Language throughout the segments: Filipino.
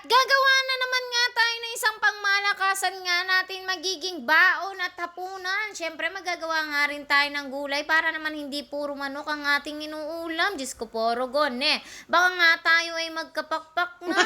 At gagawa na naman nga tayo ng isang pangmalakasan nga natin magiging baon at hapunan. Siyempre magagawa nga rin tayo ng gulay para naman hindi puro manok ang ating inuulam. Diyos ko po, Rogon eh. Baka nga tayo ay magkapakpak na.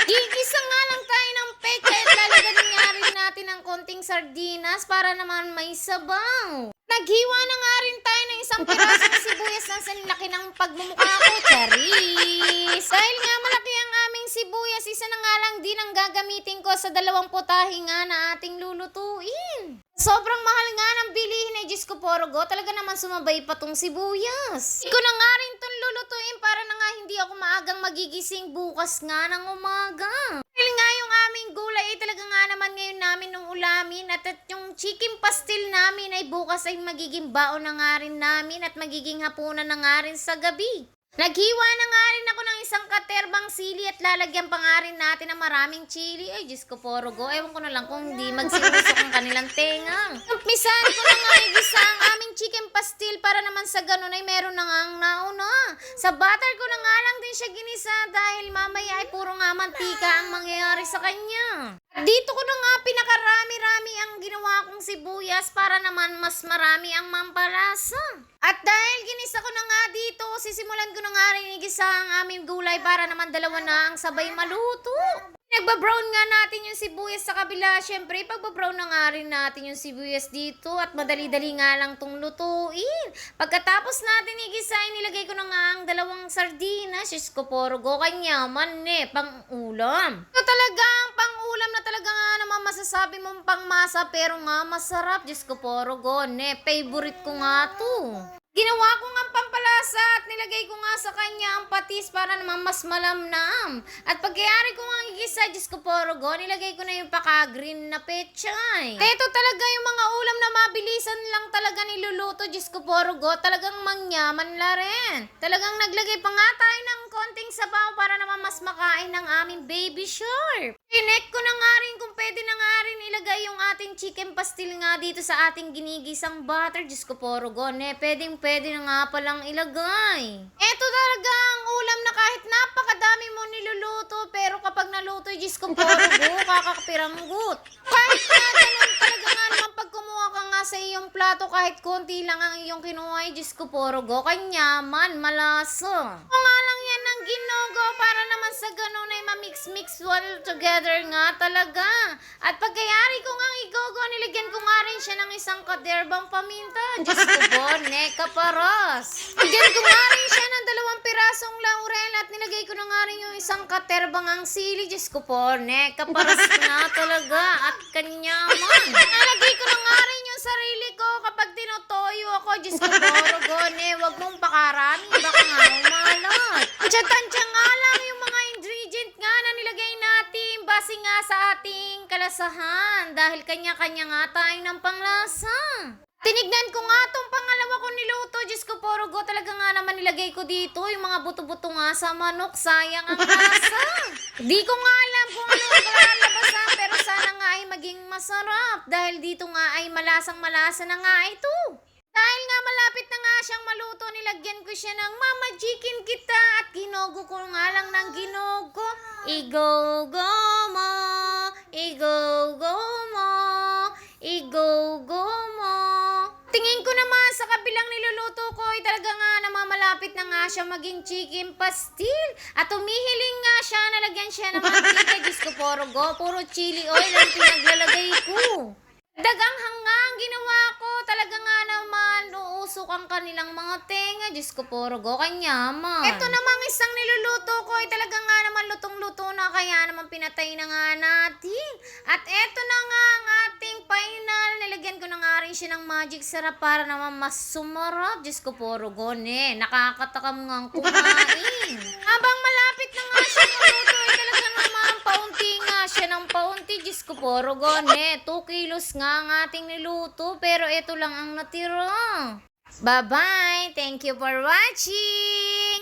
Gigisa nga lang tayo ng pecha at lalaganin nga rin natin ng konting sardinas para naman may sabaw. Naghiwa na nga rin tayo ng isang pirasong sibuyas na sanlaki ng pagmumukha ko. Charis! Dahil nga malaki ang aming sibuyas, isa na nga lang din ang gagamitin ko sa 2 putahe nga na ating lulutuin. Sobrang mahal nga ng bilihin Diyos ko porogo, talaga naman sumabay pa tong sibuyas. Hindi ko na nga rin itong lulutuin para na nga hindi ako maagang magigising bukas nga ng umaga. Dahil nga yung aming gulay ay talaga nga naman ngayon namin nung ulamin at yung chicken pastil namin ay bukas ay magiging baon na nga rin namin at magiging hapunan na nga rin sa gabi. Naghiwa na nga rin ako ng isang katerbang sili at lalagyan pa nga rin natin ng maraming chili. Ay, Diyos ko porogo, ewan ko na lang kung hindi magsiusok ang kanilang tenga. Umpisahan ko na nga igisa ang aming chicken pastil para naman sa ganun ay meron na nga ang nauna. Sa butter ko na nga lang din siya ginisa dahil mamaya ay puro nga mantika ang mangyayari sa kanya. Dito ko na nga pinakarami-rami ang ginawa kong sibuyas para naman mas marami ang mampalasa. At dahil ginisa ko na nga dito, sisimulan ko na nga rin igisa ang aming gulay para naman 2 na ang sabay maluto. Nagbabrown nga natin yung sibuyas sa kabila. Siyempre, pagbabrown na nga rin natin yung sibuyas dito at madali-dali nga lang tong lutuin. Pagkatapos natin igisa, nilagay ko na nga ang 2 sardinas. Diyos ko porogo, kanyaman pang ulam. Ito talagang pang ulam na talaga nga naman masasabi mong pangmasa pero nga masarap. Diyos ko porogo, favorite ko nga to. Ginawa ko nga pampalasa at nilagay ko nga sa kanya ang patis para naman mas malamnam. At pagkayari ko nga igisa, Diyos ko porogo, nilagay ko na yung paka-green na pechay. Ito talaga yung mga ulam na mabilisan lang talaga niluluto, Diyos ko porogo, talagang mangyaman la rin. Talagang naglagay pa nga tayo ng konting sabaw para naman mas makain ng aming baby shark. Pinek ko na nga rin kung pwede na nga rin ilagay yung ating chicken pastil nga dito sa ating ginigisang butter, Diyos ko porogo, pwede na nga palang ilagay. Ito talaga ang ulam na kahit napakadami mo niluluto, pero kapag naluto, Diyos ko porogo, kakapiranggut. Kahit na ganun talaga nga naman pag kumuha ka nga sa iyong plato, kahit konti lang ang iyong kinuha, Diyos ko porogo, kanyaman, malasa. O nga lang yan ng ginogo para naman sa ganun ay mamix-mix well together nga talaga. At pagkayari ko nga igogo, nilagyan ko nga rin siya ng isang kaderbang paminta. Diyos ko po, kaparos. Nilagyan ko nga rin siya ng 2 pirasong laurel at nilagay ko na nga rin yung isang katerbang ang sili. Diyos ko po, kaparos na talaga at kanyaman. Nilagay ko na nga rin yung sarili ko kapag tinutoyo ako. Diyos ko po, Rogone, wag mong pakarami, baka nga umalat. Tansya nga lang yung mga ingredient nga na nilagay natin base nga sa ating kalasahan dahil kanya-kanya nga tayo ng panglasa. Tinignan ko nga tong pangalawa ko niluto. Diyos ko porogo, talaga nga naman nilagay ko dito yung mga buto-buto nga sa manok. Sayang ang lasa. Di ko nga alam kung ano ang lalabas pero sana nga ay maging masarap dahil dito nga ay malasang-malasa na nga ito. Dahil nga malapit na nga siyang maluto, nilagyan ko siya ng mama chicken kita at ginogo ko nga lang ng ginogo. Igogo mo, igogo mo, igogo mo. Tingin ko naman sa kabilang niluluto ko ay talaga nga malapit na nga siya maging chicken pastil. At umihiling nga siya, nalagyan siya ng mantika. Diyos ko porogo, puro chili oil ang pinaglalagay ko. Dagang hangang ginawa ko, talaga nga naman uusok ang kanilang mga tenga. Diyos ko porogo, kanyaman. Ito namang isang niluluto ko ay talaga nga naman lutong-luto na kaya naman pinatay na nga natin. At eto na nga ang ating final. Nilagyan ko na nga rin siya ng magic sarap para naman mas sumarap. Diyos ko porogo, nakakatakam nga ang kumain. Habang malapit na nga siya maluto ay talaga naman paunti nga siya ng paunti. Diyos ko porogo, 2 kilos nga ang ating niluto pero ito lang ang natira. Bye-bye! Thank you for watching!